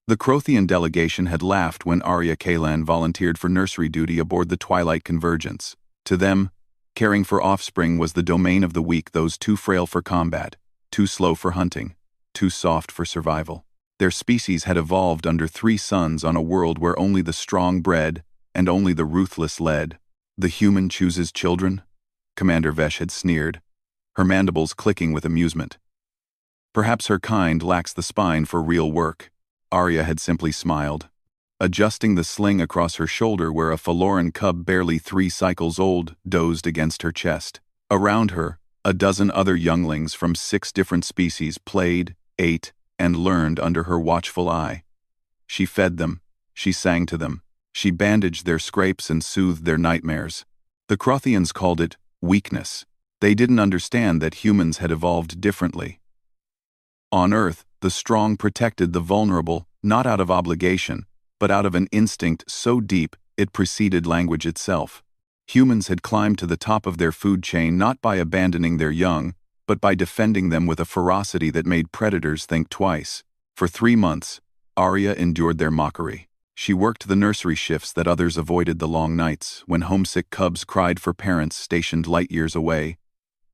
The Crothian delegation had laughed when Arya Kalan volunteered for nursery duty aboard the Twilight Convergence. To them, caring for offspring was the domain of the weak, those too frail for combat, too slow for hunting, too soft for survival. Their species had evolved under 3 suns on a world where only the strong bred and only the ruthless led. The human chooses children? Commander Vesh had sneered, her mandibles clicking with amusement. Perhaps her kind lacks the spine for real work. Arya had simply smiled, adjusting the sling across her shoulder where a forlorn cub barely 3 cycles old dozed against her chest. Around her, a dozen other younglings from 6 different species played, ate, and learned under her watchful eye. She fed them, she sang to them, she bandaged their scrapes and soothed their nightmares. The Crothians called it weakness. They didn't understand that humans had evolved differently. On Earth, the strong protected the vulnerable, not out of obligation, but out of an instinct so deep it preceded language itself. Humans had climbed to the top of their food chain not by abandoning their young, but by defending them with a ferocity that made predators think twice. For 3 months, Arya endured their mockery. She worked the nursery shifts that others avoided, the long nights, when homesick cubs cried for parents stationed light years away.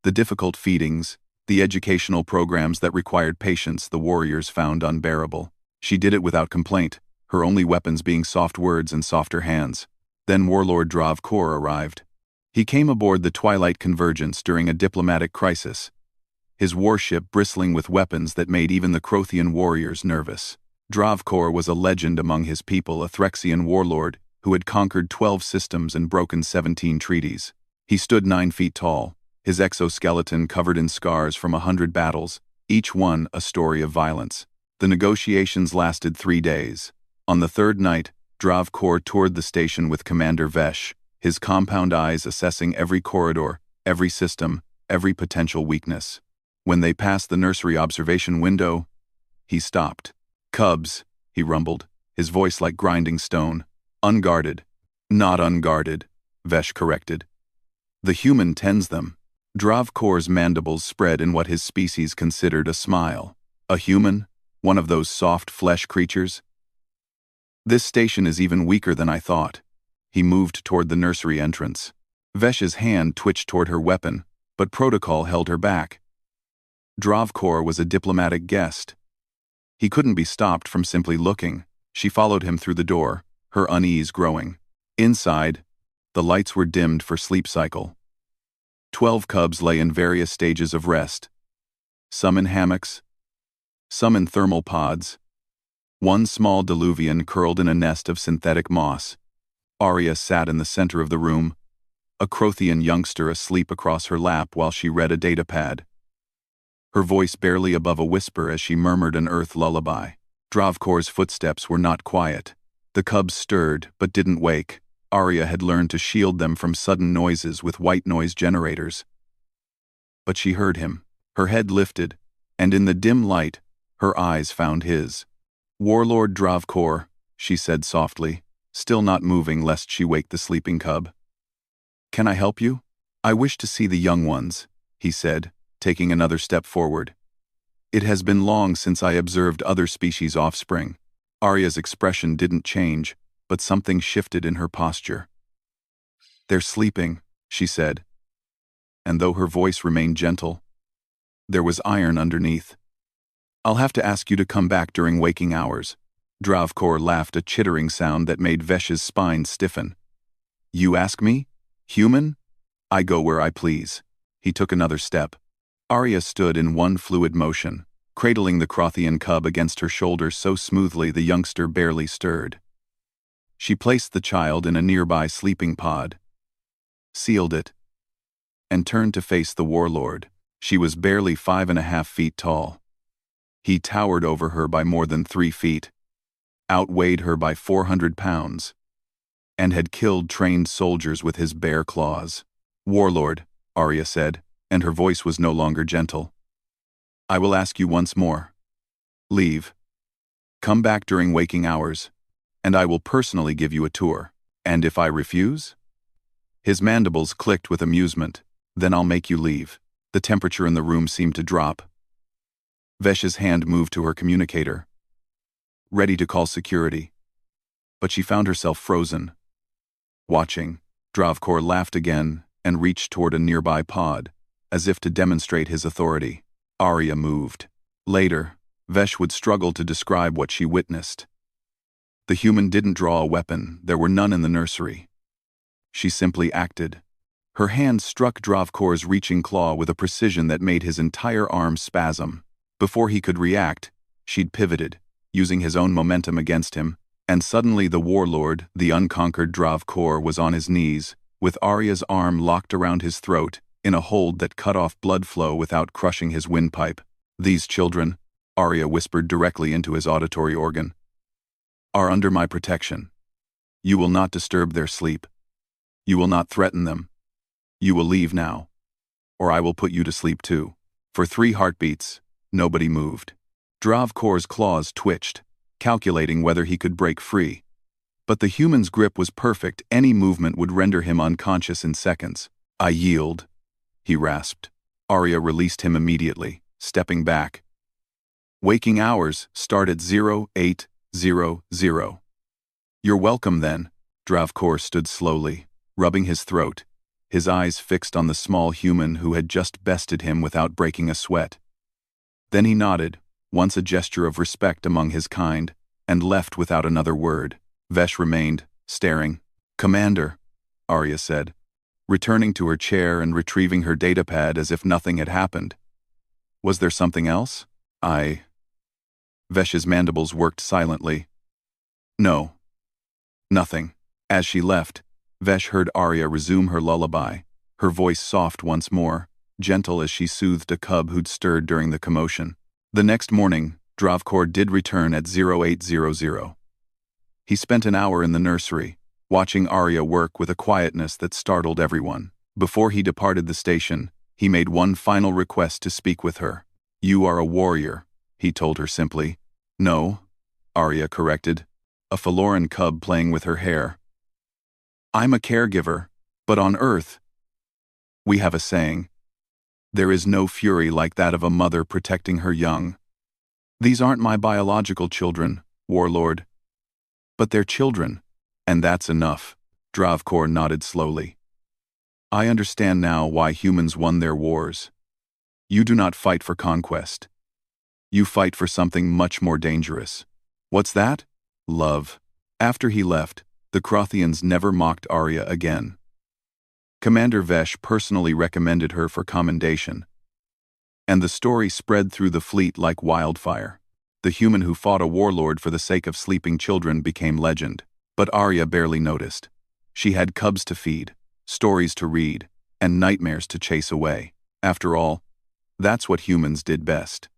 The difficult feedings, the educational programs that required patience the warriors found unbearable. She did it without complaint, her only weapons being soft words and softer hands. Then Warlord Kor arrived. He came aboard the Twilight Convergence during a diplomatic crisis, his warship bristling with weapons that made even the Crothian warriors nervous. Kor was a legend among his people, a Threxian warlord who had conquered 12 systems and broken 17 treaties. He stood 9 feet tall, his exoskeleton covered in scars from 100 battles, each one a story of violence. The negotiations lasted 3 days. On the 3rd night, Kor toured the station with Commander Vesh, his compound eyes assessing every corridor, every system, every potential weakness. When they passed the nursery observation window, he stopped. "Cubs," he rumbled, his voice like grinding stone. "Unguarded." "Not unguarded," Vesh corrected. "The human tends them." Kor's mandibles spread in what his species considered a smile. "A human? One of those soft flesh creatures? This station is even weaker than I thought." He moved toward the nursery entrance. Vesh's hand twitched toward her weapon, but protocol held her back. Kor was a diplomatic guest. He couldn't be stopped from simply looking. She followed him through the door, her unease growing. Inside, the lights were dimmed for sleep cycle. 12 cubs lay in various stages of rest. Some in hammocks, some in thermal pods. One small diluvian curled in a nest of synthetic moss. Arya sat in the center of the room, a Crothian youngster asleep across her lap while she read a datapad. Her voice barely above a whisper as she murmured an earth lullaby. Kor's footsteps were not quiet. The cubs stirred, but didn't wake. Arya had learned to shield them from sudden noises with white noise generators. But she heard him. Her head lifted, and in the dim light, her eyes found his. "Warlord Kor," she said softly, still not moving lest she wake the sleeping cub. "Can I help you?" "I wish to see the young ones," he said, taking another step forward. "It has been long since I observed other species' offspring." Arya's expression didn't change, but something shifted in her posture. "They're sleeping," she said. And though her voice remained gentle, there was iron underneath. "I'll have to ask you to come back during waking hours." Kor laughed, a chittering sound that made Vesh's spine stiffen. "You ask me? Human? I go where I please." He took another step. Arya stood in one fluid motion, cradling the Crothian cub against her shoulder so smoothly the youngster barely stirred. She placed the child in a nearby sleeping pod, sealed it, and turned to face the warlord. She was barely 5.5 feet tall. He towered over her by more than 3 feet, outweighed her by 400 pounds, and had killed trained soldiers with his bare claws. "Warlord," Arya said, and her voice was no longer gentle. "I will ask you once more. Leave. Come back during waking hours, and I will personally give you a tour. And if I refuse?" His mandibles clicked with amusement. "Then I'll make you leave." The temperature in the room seemed to drop. Vesh's hand moved to her communicator. ready to call security. But she found herself frozen. Watching, Dravkor laughed again and reached toward a nearby pod, as if to demonstrate his authority. Arya moved. Later, Vesh would struggle to describe what she witnessed. The human didn't draw a weapon, there were none in the nursery. She simply acted. Her hand struck Dravkor's reaching claw with a precision that made his entire arm spasm. Before he could react, she'd pivoted, using his own momentum against him, and suddenly the warlord, the unconquered Dravkor, was on his knees, with Arya's arm locked around his throat, in a hold that cut off blood flow without crushing his windpipe. "These children," Arya whispered directly into his auditory organ, "are under my protection. You will not disturb their sleep. You will not threaten them. You will leave now, or I will put you to sleep too." For 3 heartbeats, nobody moved. Dravkor's claws twitched, calculating whether he could break free. But the human's grip was perfect, any movement would render him unconscious in seconds. "I yield," he rasped. Arya released him immediately, stepping back. "Waking hours start at 0800. "You're welcome then." Dravkor stood slowly, rubbing his throat, his eyes fixed on the small human who had just bested him without breaking a sweat. Then he nodded, once a gesture of respect among his kind, and left without another word. Vesh remained, staring. "Commander," Arya said, returning to her chair and retrieving her datapad as if nothing had happened. "Was there something else?" Vesh's mandibles worked silently. "No. Nothing." As she left, Vesh heard Arya resume her lullaby, her voice soft once more, gentle as she soothed a cub who'd stirred during the commotion. The next morning, Dravkor did return at 0800. He spent an hour in the nursery, watching Arya work with a quietness that startled everyone. Before he departed the station, he made one final request to speak with her. "You are a warrior," he told her simply. "No," Arya corrected, a forlorn cub playing with her hair. "I'm a caregiver, but on Earth, we have a saying. There is no fury like that of a mother protecting her young. These aren't my biological children, Warlord. But they're children, and that's enough." Dravkor nodded slowly. "I understand now why humans won their wars. You do not fight for conquest. You fight for something much more dangerous." "What's that?" "Love." After he left, the Crothians never mocked Arya again. Commander Vesh personally recommended her for commendation. And the story spread through the fleet like wildfire. The human who fought a warlord for the sake of sleeping children became legend. But Arya barely noticed. She had cubs to feed, stories to read, and nightmares to chase away. After all, that's what humans did best.